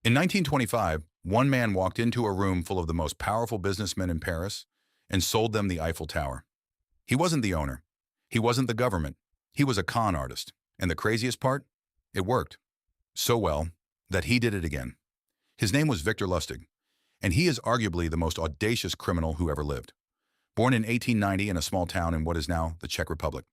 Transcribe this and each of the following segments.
In 1925, one man walked into a room full of the most powerful businessmen in Paris and sold them the Eiffel Tower. He wasn't the owner. He wasn't the government. He was a con artist. And the craziest part? It worked. So well that he did it again. His name was Victor Lustig, and he is arguably the most audacious criminal who ever lived. Born in 1890 in a small town in what is now the Czech Republic.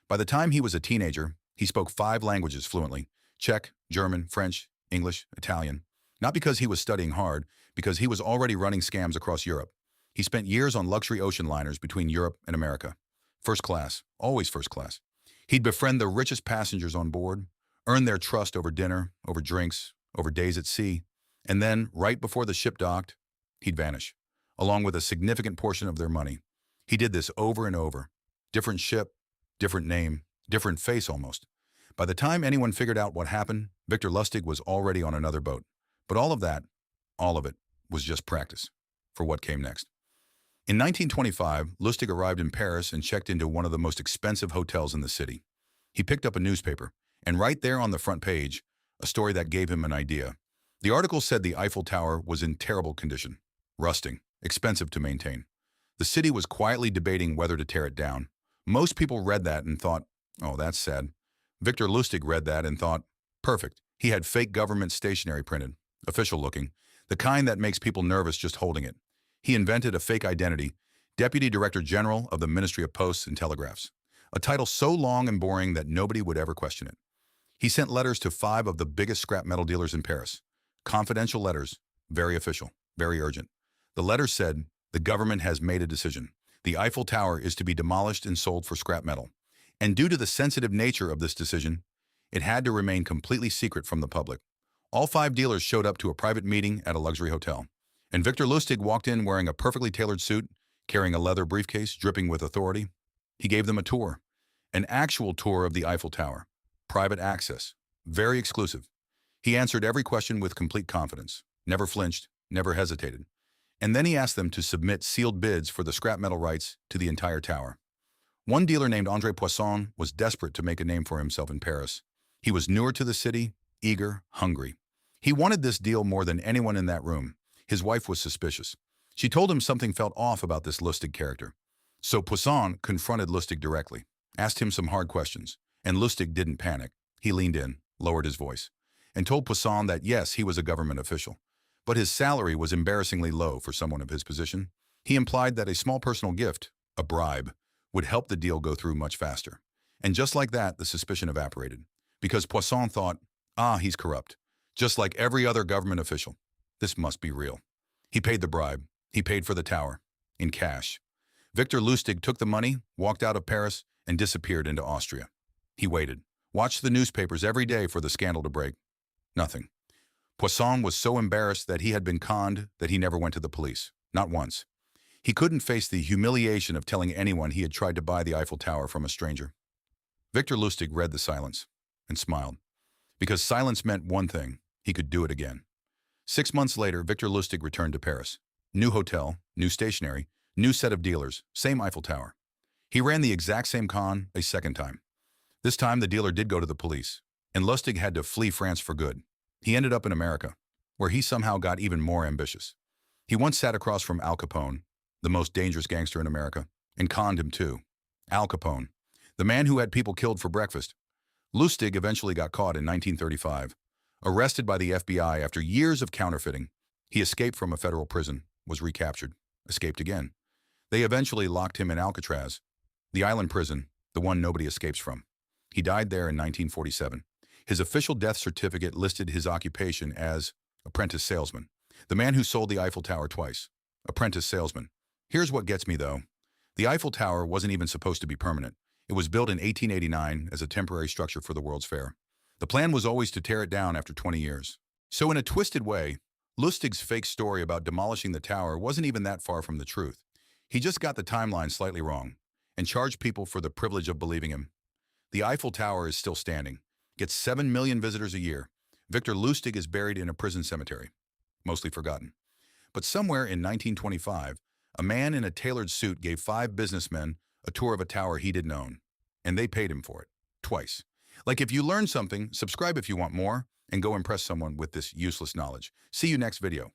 By the time he was a teenager, he spoke 5 languages fluently: Czech, German, French, English, Italian. Not because he was studying hard, because he was already running scams across Europe. He spent years on luxury ocean liners between Europe and America. First class, always first class. He'd befriend the richest passengers on board, earn their trust over dinner, over drinks, over days at sea, and then, right before the ship docked, he'd vanish, along with a significant portion of their money. He did this over and over. Different ship, different name, different face almost. By the time anyone figured out what happened, Victor Lustig was already on another boat. But all of it, was just practice for what came next. In 1925, Lustig arrived in Paris and checked into one of the most expensive hotels in the city. He picked up a newspaper, and right there on the front page, a story that gave him an idea. The article said the Eiffel Tower was in terrible condition, rusting, expensive to maintain. The city was quietly debating whether to tear it down. Most people read that and thought, oh, that's sad. Victor Lustig read that and thought, perfect. He had fake government stationery printed, official looking, the kind that makes people nervous just holding it. He invented a fake identity, Deputy Director General of the Ministry of Posts and Telegraphs, a title so long and boring that nobody would ever question it. He sent letters to 5 of the biggest scrap metal dealers in Paris. Confidential letters, very official, very urgent. The letters said, the government has made a decision. The Eiffel Tower is to be demolished and sold for scrap metal. And due to the sensitive nature of this decision, it had to remain completely secret from the public. All 5 dealers showed up to a private meeting at a luxury hotel. And Victor Lustig walked in wearing a perfectly tailored suit, carrying a leather briefcase dripping with authority. He gave them a tour, an actual tour of the Eiffel Tower. Private access, very exclusive. He answered every question with complete confidence, never flinched, never hesitated. And then he asked them to submit sealed bids for the scrap metal rights to the entire tower. One dealer named André Poisson was desperate to make a name for himself in Paris. He was newer to the city, eager, hungry. He wanted this deal more than anyone in that room. His wife was suspicious. She told him something felt off about this Lustig character. So Poisson confronted Lustig directly, asked him some hard questions, and Lustig didn't panic. He leaned in, lowered his voice, and told Poisson that yes, he was a government official, but his salary was embarrassingly low for someone of his position. He implied that a small personal gift, a bribe, would help the deal go through much faster. And just like that, the suspicion evaporated, because Poisson thought, he's corrupt, just like every other government official. This must be real. He paid the bribe. He paid for the tower, in cash. Victor Lustig took the money, walked out of Paris, and disappeared into Austria. He waited, watched the newspapers every day for the scandal to break. Nothing. Poisson was so embarrassed that he had been conned that he never went to the police, not once. He couldn't face the humiliation of telling anyone he had tried to buy the Eiffel Tower from a stranger. Victor Lustig read the silence and smiled, because silence meant one thing: he could do it again. 6 months later, Victor Lustig returned to Paris. New hotel, new stationery, new set of dealers, same Eiffel Tower. He ran the exact same con a second time. This time, the dealer did go to the police, and Lustig had to flee France for good. He ended up in America, where he somehow got even more ambitious. He once sat across from Al Capone, the most dangerous gangster in America, and conned him too. Al Capone, the man who had people killed for breakfast. Lustig eventually got caught in 1935. Arrested by the FBI after years of counterfeiting, he escaped from a federal prison, was recaptured, escaped again. They eventually locked him in Alcatraz, the island prison, the one nobody escapes from. He died there in 1947. His official death certificate listed his occupation as apprentice salesman, the man who sold the Eiffel Tower twice. Apprentice salesman. Here's what gets me though. The Eiffel Tower wasn't even supposed to be permanent. It was built in 1889 as a temporary structure for the World's Fair. The plan was always to tear it down after 20 years. So in a twisted way, Lustig's fake story about demolishing the tower wasn't even that far from the truth. He just got the timeline slightly wrong and charged people for the privilege of believing him. The Eiffel Tower is still standing, gets 7 million visitors a year. Victor Lustig is buried in a prison cemetery, mostly forgotten. But somewhere in 1925, a man in a tailored suit gave 5 businessmen a tour of a tower he didn't own, and they paid him for it, twice. Like, if you learned something, subscribe if you want more, and and go impress someone with this useless knowledge. See you next video.